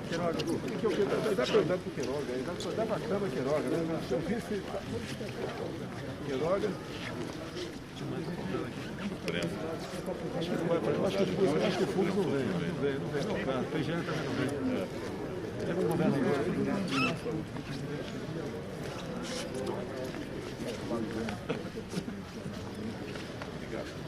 Dá para o Queiroga, dá para a Câmara Queiroga, né? O vice Queiroga. Acho que o Fux não vem. Não vem tocar. O PGN também não vem. Leva um governador.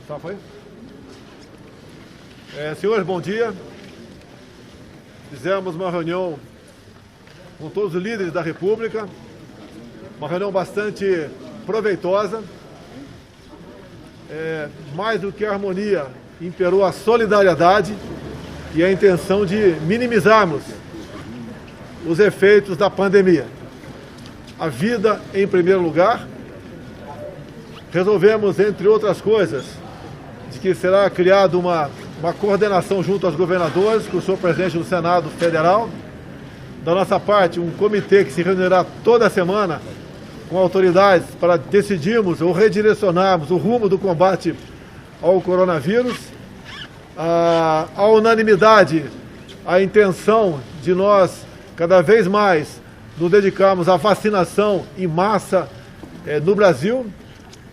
Tá, foi? Senhores, bom dia. Fizemos uma reunião com todos os líderes da República, uma reunião bastante proveitosa. Mais do que a harmonia, imperou a solidariedade e a intenção de minimizarmos os efeitos da pandemia. A vida em primeiro lugar. Resolvemos, entre outras coisas, de que será criada uma coordenação junto aos governadores, com o senhor presidente do Senado Federal. Da nossa parte, um comitê que se reunirá toda semana com autoridades para decidirmos ou redirecionarmos o rumo do combate ao coronavírus. A unanimidade, a intenção de nós, cada vez mais, nos dedicarmos à vacinação em massa no Brasil.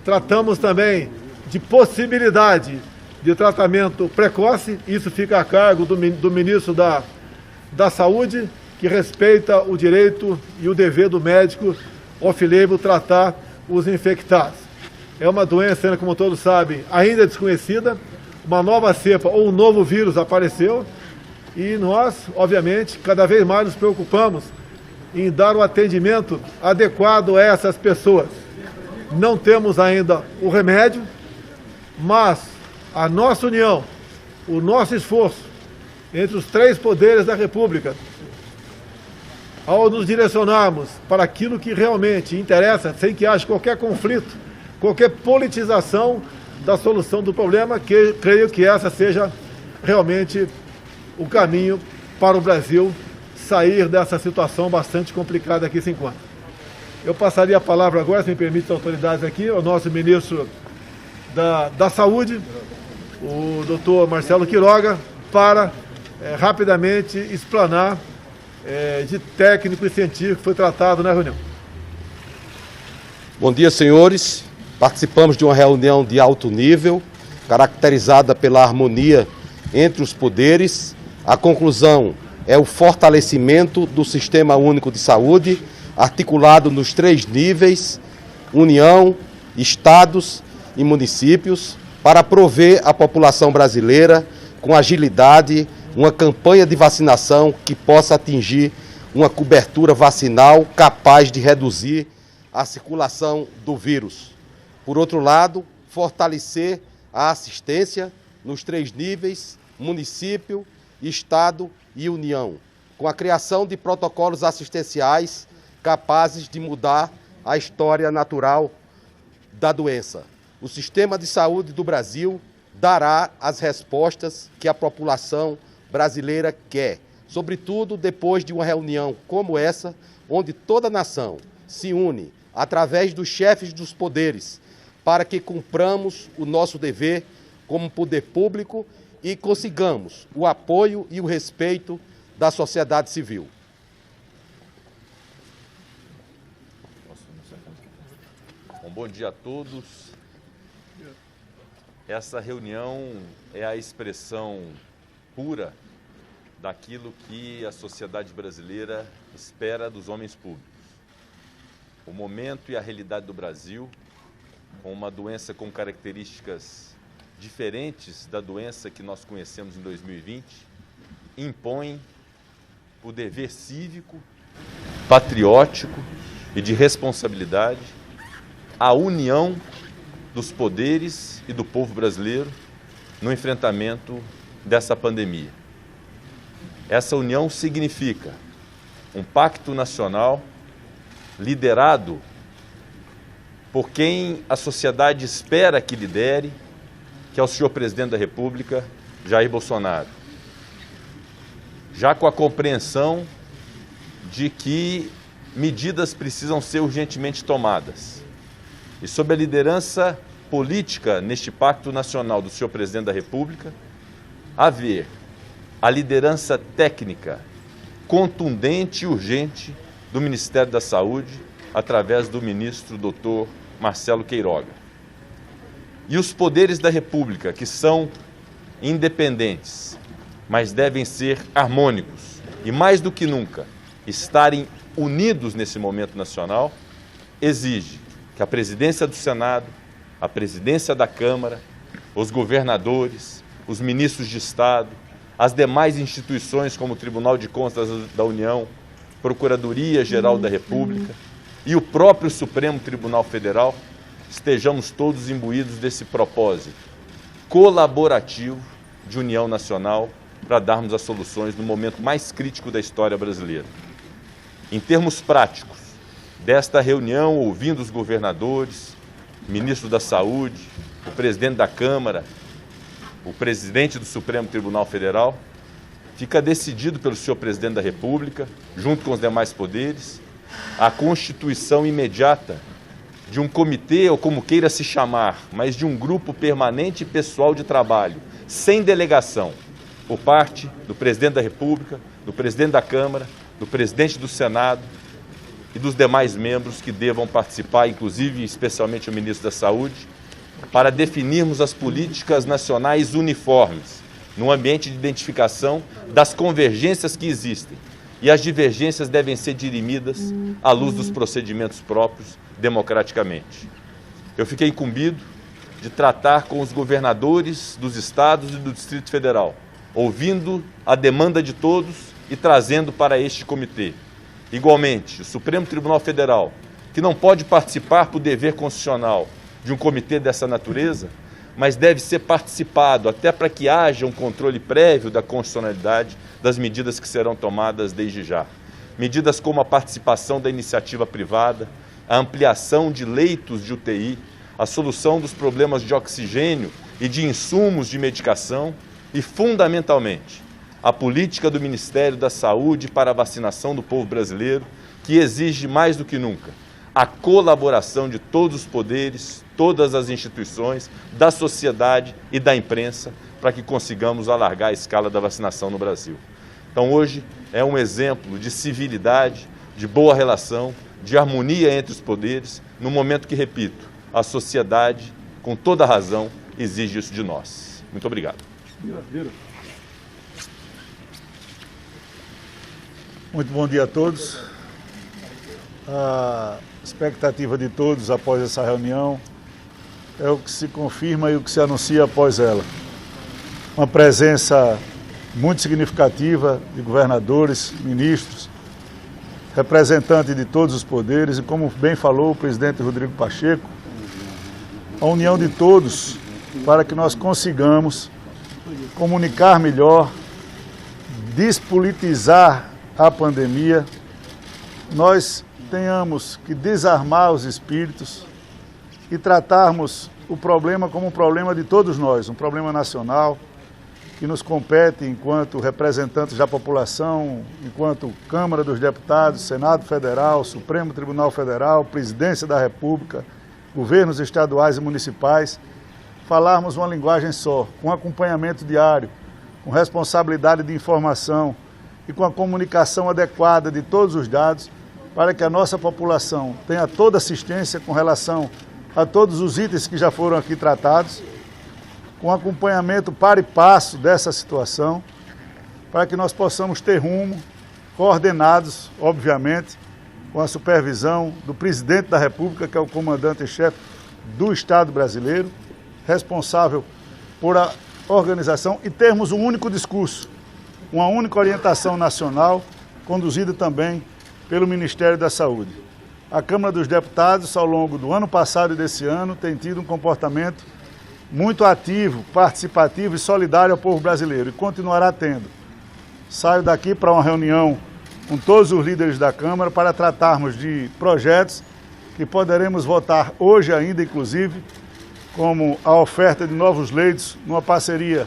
Tratamos também de possibilidade de tratamento precoce, isso fica a cargo do ministro da Saúde, que respeita o direito e o dever do médico off-label tratar os infectados. É uma doença, como todos sabem, ainda desconhecida, uma nova cepa ou um novo vírus apareceu e nós, obviamente, cada vez mais nos preocupamos em dar o atendimento adequado a essas pessoas. Não temos ainda o remédio, mas a nossa união, o nosso esforço entre os três poderes da República, ao nos direcionarmos para aquilo que realmente interessa, sem que haja qualquer conflito, qualquer politização da solução do problema, que creio que essa seja realmente o caminho para o Brasil sair dessa situação bastante complicada que se encontra. Eu passaria a palavra agora, se me permite as autoridades aqui, ao nosso ministro da Saúde, o doutor Marcelo Queiroga, para rapidamente explanar de técnico e científico que foi tratado na reunião. Bom dia, senhores. Participamos de uma reunião de alto nível, caracterizada pela harmonia entre os poderes. A conclusão é o fortalecimento do Sistema Único de Saúde, articulado nos 3 níveis, União, Estados e municípios, para prover à população brasileira, com agilidade, uma campanha de vacinação que possa atingir uma cobertura vacinal capaz de reduzir a circulação do vírus. Por outro lado, fortalecer a assistência nos 3 níveis, município, Estado e União, com a criação de protocolos assistenciais capazes de mudar a história natural da doença. O sistema de saúde do Brasil dará as respostas que a população brasileira quer, sobretudo depois de uma reunião como essa, onde toda a nação se une através dos chefes dos poderes para que cumpramos o nosso dever como poder público e consigamos o apoio e o respeito da sociedade civil. Bom dia a todos. Essa reunião é a expressão pura daquilo que a sociedade brasileira espera dos homens públicos. O momento e a realidade do Brasil, com uma doença com características diferentes da doença que nós conhecemos em 2020, impõe o dever cívico, patriótico e de responsabilidade, a união dos poderes e do povo brasileiro no enfrentamento dessa pandemia. Essa união significa um pacto nacional liderado por quem a sociedade espera que lidere, que é o senhor presidente da República, Jair Bolsonaro. Já com a compreensão de que medidas precisam ser urgentemente tomadas. E sob a liderança política neste pacto nacional do senhor presidente da República, haver a liderança técnica contundente e urgente do Ministério da Saúde, através do ministro Dr. Marcelo Queiroga. E os poderes da República, que são independentes, mas devem ser harmônicos e, mais do que nunca, estarem unidos nesse momento nacional, exige que a presidência do Senado, a presidência da Câmara, os governadores, os ministros de Estado, as demais instituições como o Tribunal de Contas da União, Procuradoria-Geral da República e o próprio Supremo Tribunal Federal, estejamos todos imbuídos desse propósito colaborativo de união nacional para darmos as soluções no momento mais crítico da história brasileira. Em termos práticos, desta reunião, ouvindo os governadores, ministro da Saúde, o presidente da Câmara, o presidente do Supremo Tribunal Federal, fica decidido pelo senhor presidente da República, junto com os demais poderes, a constituição imediata de um comitê, ou como queira se chamar, mas de um grupo permanente e pessoal de trabalho, sem delegação, por parte do presidente da República, do presidente da Câmara, do presidente do Senado e dos demais membros que devam participar, inclusive, especialmente o ministro da Saúde, para definirmos as políticas nacionais uniformes, num ambiente de identificação das convergências que existem. E as divergências devem ser dirimidas à luz dos procedimentos próprios, democraticamente. Eu fiquei incumbido de tratar com os governadores dos estados e do Distrito Federal, ouvindo a demanda de todos e trazendo para este comitê. Igualmente, o Supremo Tribunal Federal, que não pode participar por dever constitucional de um comitê dessa natureza, mas deve ser participado até para que haja um controle prévio da constitucionalidade das medidas que serão tomadas desde já. Medidas como a participação da iniciativa privada, a ampliação de leitos de UTI, a solução dos problemas de oxigênio e de insumos de medicação e, fundamentalmente, a política do Ministério da Saúde para a vacinação do povo brasileiro, que exige mais do que nunca a colaboração de todos os poderes, todas as instituições, da sociedade e da imprensa, para que consigamos alargar a escala da vacinação no Brasil. Então, hoje é um exemplo de civilidade, de boa relação, de harmonia entre os poderes, no momento que, repito, a sociedade, com toda a razão, exige isso de nós. Muito obrigado. Muito bom dia a todos. A expectativa de todos após essa reunião é o que se confirma e o que se anuncia após ela. Uma presença muito significativa de governadores, ministros, representantes de todos os poderes e, como bem falou o presidente Rodrigo Pacheco, a união de todos para que nós consigamos comunicar melhor, despolitizar a pandemia, nós tenhamos que desarmar os espíritos e tratarmos o problema como um problema de todos nós, um problema nacional que nos compete enquanto representantes da população, enquanto Câmara dos Deputados, Senado Federal, Supremo Tribunal Federal, Presidência da República, governos estaduais e municipais, falarmos uma linguagem só, com acompanhamento diário, com responsabilidade de informação e com a comunicação adequada de todos os dados, para que a nossa população tenha toda assistência com relação a todos os itens que já foram aqui tratados, com acompanhamento par e passo dessa situação, para que nós possamos ter rumo, coordenados, obviamente, com a supervisão do presidente da República, que é o comandante-chefe do Estado brasileiro, responsável por a organização, e termos um único discurso, uma única orientação nacional, conduzida também pelo Ministério da Saúde. A Câmara dos Deputados, ao longo do ano passado e desse ano, tem tido um comportamento muito ativo, participativo e solidário ao povo brasileiro, e continuará tendo. Saio daqui para uma reunião com todos os líderes da Câmara para tratarmos de projetos que poderemos votar hoje ainda, inclusive, como a oferta de novos leitos, numa parceria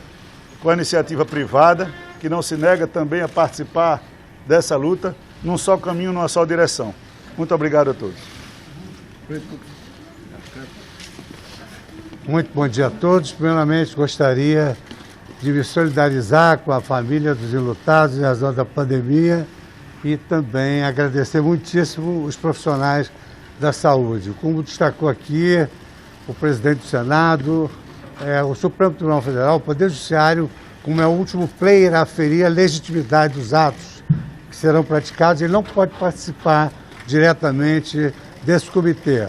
com a iniciativa privada, que não se nega também a participar dessa luta, num só caminho, numa só direção. Muito obrigado a todos. Muito bom dia a todos. Primeiramente, gostaria de me solidarizar com a família dos enlutados em razão da pandemia e também agradecer muitíssimo os profissionais da saúde. Como destacou aqui o presidente do Senado, o Supremo Tribunal Federal, o Poder Judiciário, como é o último player a aferir a legitimidade dos atos que serão praticados, ele não pode participar diretamente desse comitê.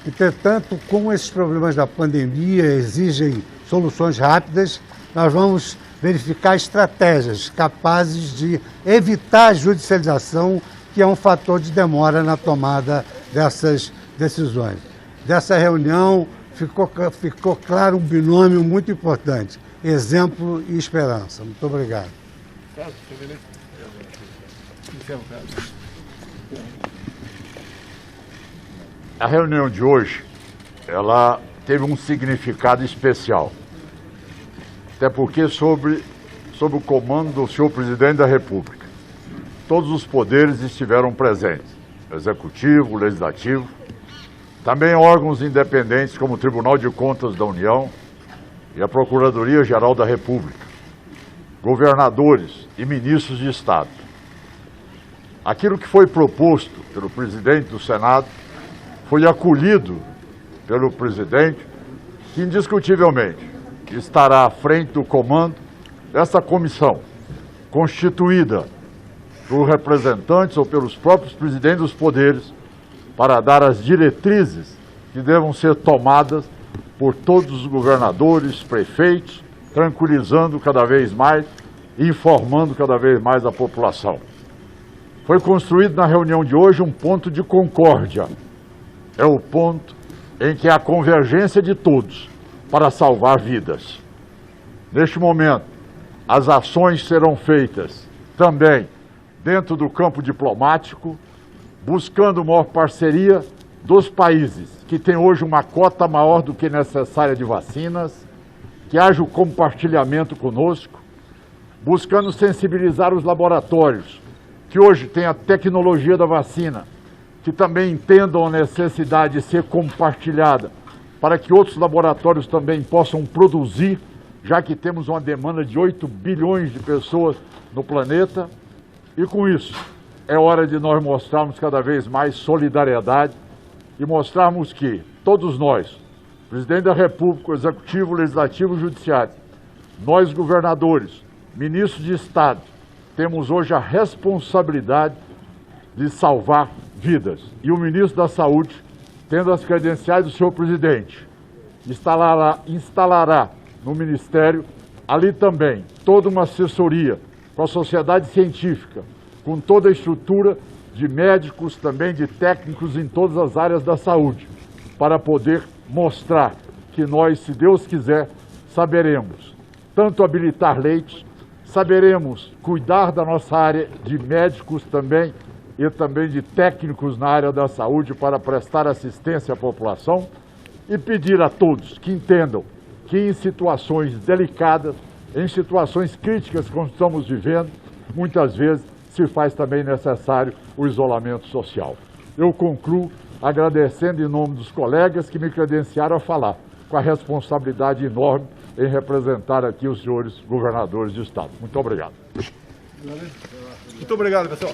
Entretanto, como esses problemas da pandemia exigem soluções rápidas, nós vamos verificar estratégias capazes de evitar a judicialização, que é um fator de demora na tomada dessas decisões. Dessa reunião ficou claro um binômio muito importante: exemplo e esperança. Muito obrigado. A reunião de hoje, ela teve um significado especial. Até porque sob o comando do senhor presidente da República, todos os poderes estiveram presentes: executivo, legislativo, também órgãos independentes como o Tribunal de Contas da União e a Procuradoria-Geral da República, governadores e ministros de Estado. Aquilo que foi proposto pelo presidente do Senado foi acolhido pelo presidente, que indiscutivelmente estará à frente do comando dessa comissão, constituída por representantes ou pelos próprios presidentes dos poderes, para dar as diretrizes que devam ser tomadas por todos os governadores, prefeitos, tranquilizando cada vez mais e informando cada vez mais a população. Foi construído na reunião de hoje um ponto de concórdia. É o ponto em que há a convergência de todos para salvar vidas. Neste momento, as ações serão feitas também dentro do campo diplomático, buscando maior parceria dos países que têm hoje uma cota maior do que necessária de vacinas, que haja o compartilhamento conosco, buscando sensibilizar os laboratórios que hoje têm a tecnologia da vacina, que também entendam a necessidade de ser compartilhada, para que outros laboratórios também possam produzir, já que temos uma demanda de 8 bilhões de pessoas no planeta. E com isso, é hora de nós mostrarmos cada vez mais solidariedade e mostrarmos que todos nós, presidente da República, Executivo, Legislativo e Judiciário, nós governadores, ministros de Estado, temos hoje a responsabilidade de salvar vidas. E o ministro da Saúde, tendo as credenciais do senhor presidente, instalará no Ministério, ali também, toda uma assessoria com a sociedade científica, com toda a estrutura de médicos, também de técnicos em todas as áreas da saúde, para poder mostrar que nós, se Deus quiser, saberemos tanto habilitar leitos, saberemos cuidar da nossa área de médicos também e também de técnicos na área da saúde para prestar assistência à população e pedir a todos que entendam que em situações delicadas, em situações críticas como estamos vivendo, muitas vezes se faz também necessário o isolamento social. Eu concluo agradecendo em nome dos colegas que me credenciaram a falar, com a responsabilidade enorme em representar aqui os senhores governadores de Estado. Muito obrigado. Muito obrigado, pessoal.